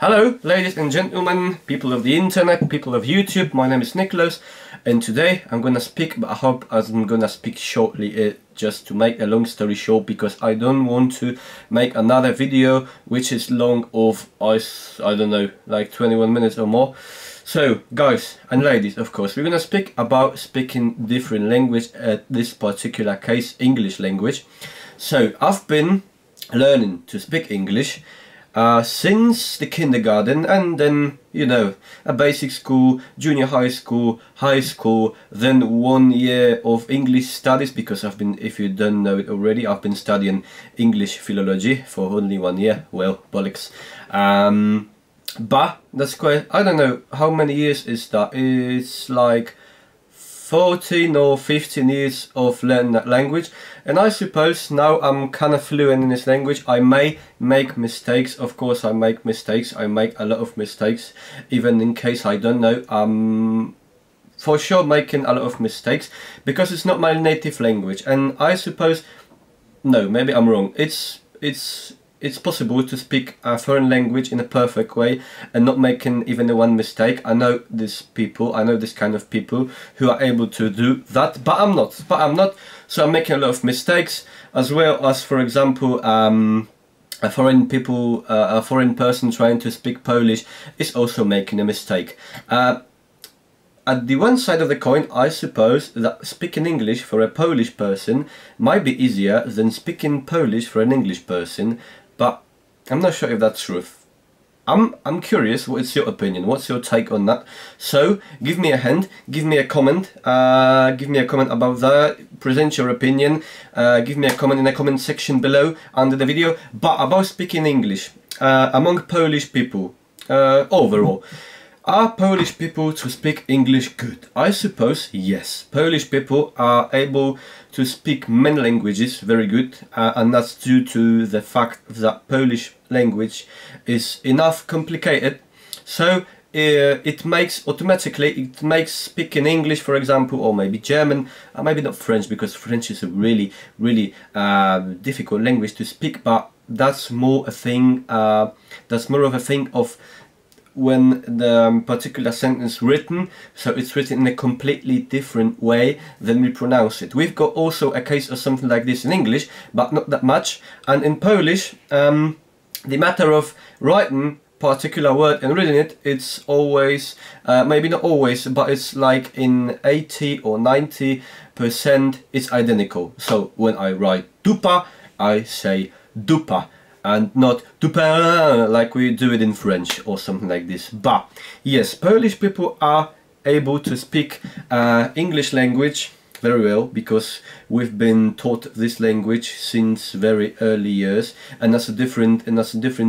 Hello, ladies and gentlemen, people of the internet, people of YouTube. My name is Niklaus, and today I'm gonna speak, but I hope I'm gonna speak shortly, just to make a long story short, because I don't want to make another video which is long of, I don't know, like 21 minutes or more. So, guys and ladies, of course, we're gonna speak about speaking different language, at this particular case, English language. So, I've been learning to speak English since the kindergarten, and then, you know, a basic school, junior high school, then 1 year of English studies, because I've been, if you don't know it already, I've been studying English philology for only 1 year. Well, bollocks. But that's quite, I don't know how many years is that. It's like 14 or 15 years of learning that language, and I suppose now I'm kind of fluent in this language. I may make mistakes, of course I make mistakes, I make a lot of mistakes, even in case I don't know. For sure making a lot of mistakes, because it's not my native language, and I suppose, no, maybe I'm wrong, it's possible to speak a foreign language in a perfect way and not making even one mistake. I know these people, I know this kind of people who are able to do that, but I'm not. So I'm making a lot of mistakes, as well as, for example, a foreign person trying to speak Polish is also making a mistake. At the one side of the coin, I suppose that speaking English for a Polish person might be easier than speaking Polish for an English person, but I'm not sure if that's true. I'm curious, what's your opinion, what's your take on that? So give me a hand, give me a comment about that, present your opinion, give me a comment in the comment section below under the video. But about speaking English among Polish people overall, are Polish people to speak English good? I suppose yes. Polish people are able to speak many languages very good, and that's due to the fact that Polish language is enough complicated, so it makes speaking English, for example, or maybe German, maybe not French, because French is a really difficult language to speak, but that's more a thing, of when the particular sentence written, so it's written in a completely different way than we pronounce it. We've got also a case of something like this in English, but not that much. And in Polish, the matter of writing particular word and reading it, it's always, maybe not always, but it's like in 80 or 90% it's identical. So when I write dupa, I say dupa, and not dupa like we do it in French or something like this. But yes, Polish people are able to speak English language very well, because we've been taught this language since very early years, and that's a different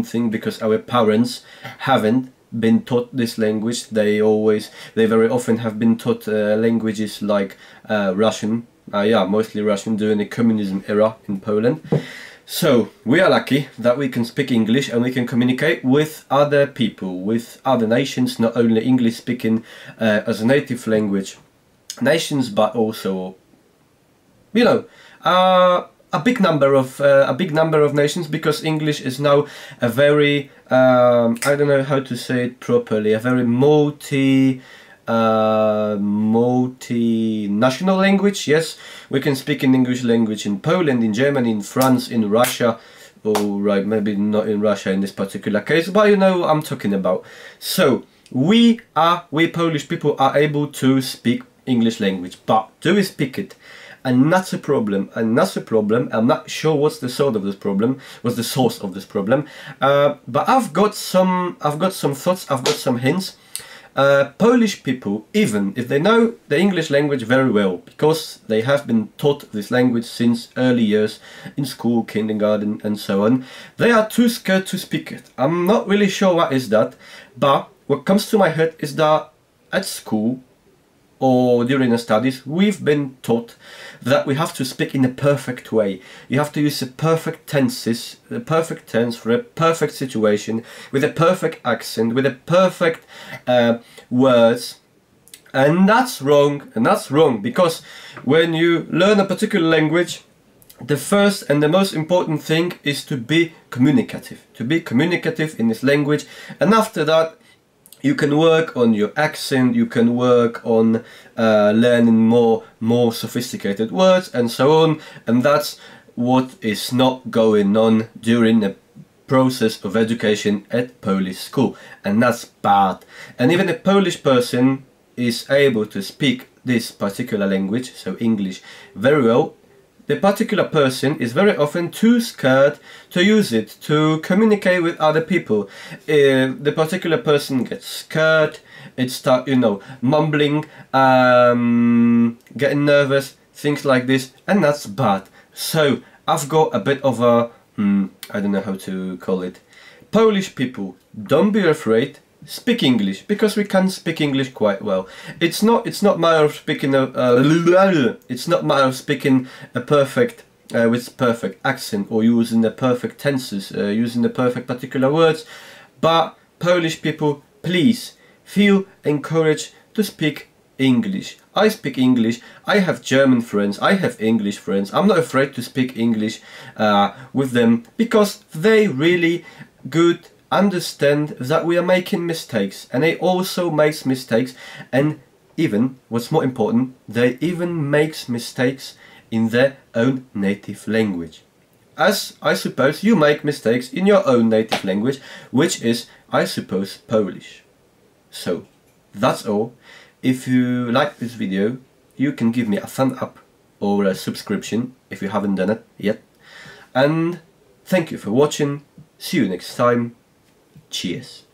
thing, because our parents haven't been taught this language. They very often have been taught languages like Russian, mostly Russian, during the communism era in Poland. So we are lucky that we can speak English and we can communicate with other people, with other nations, not only English speaking as a native language nations, but also, you know, a big number of nations, because English is now a very I don't know how to say it properly, a very multi-national language. Yes, we can speak in English language in Poland, in Germany, in France, in Russia. Oh, right, maybe not in Russia in this particular case, but you know what I'm talking about. So we Polish people are able to speak English language, but do we speak it? And that's a problem, I'm not sure what's the source of this problem, but I've got some thoughts, I've got some hints. Polish people, even if they know the English language very well, because they have been taught this language since early years in school, kindergarten and so on, they are too scared to speak it. I'm not really sure what is that, but what comes to my head is that at school or during the studies we've been taught that we have to speak in a perfect way. You have to use the perfect tenses, the perfect tense for a perfect situation, with a perfect accent, with a perfect words, and that's wrong. Because when you learn a particular language, the first and the most important thing is to be communicative. To be communicative in this language, and after that you can work on your accent, you can work on learning more sophisticated words and so on, and that's what is not going on during the process of education at Polish school, and that's bad. And even a Polish person is able to speak this particular language, so English, very well. The particular person is very often too scared to use it, to communicate with other people. The particular person gets scared, it starts, you know, mumbling, getting nervous, things like this, and that's bad. So I've got a bit of a, I don't know how to call it. Polish people, don't be afraid. Speak English, because we can speak English quite well. It's not matter of speaking it's not matter of speaking a perfect with perfect accent or using the perfect tenses, using the perfect particular words. But Polish people, please feel encouraged to speak English. I speak English. I have German friends. I have English friends. I'm not afraid to speak English with them, because they really good understand that we are making mistakes, and they also makes mistakes, and even what's more important, they even makes mistakes in their own native language, as I suppose you make mistakes in your own native language, which is, I suppose, Polish. So that's all. If you like this video, you can give me a thumb up or a subscription if you haven't done it yet, and thank you for watching. See you next time. Cheers.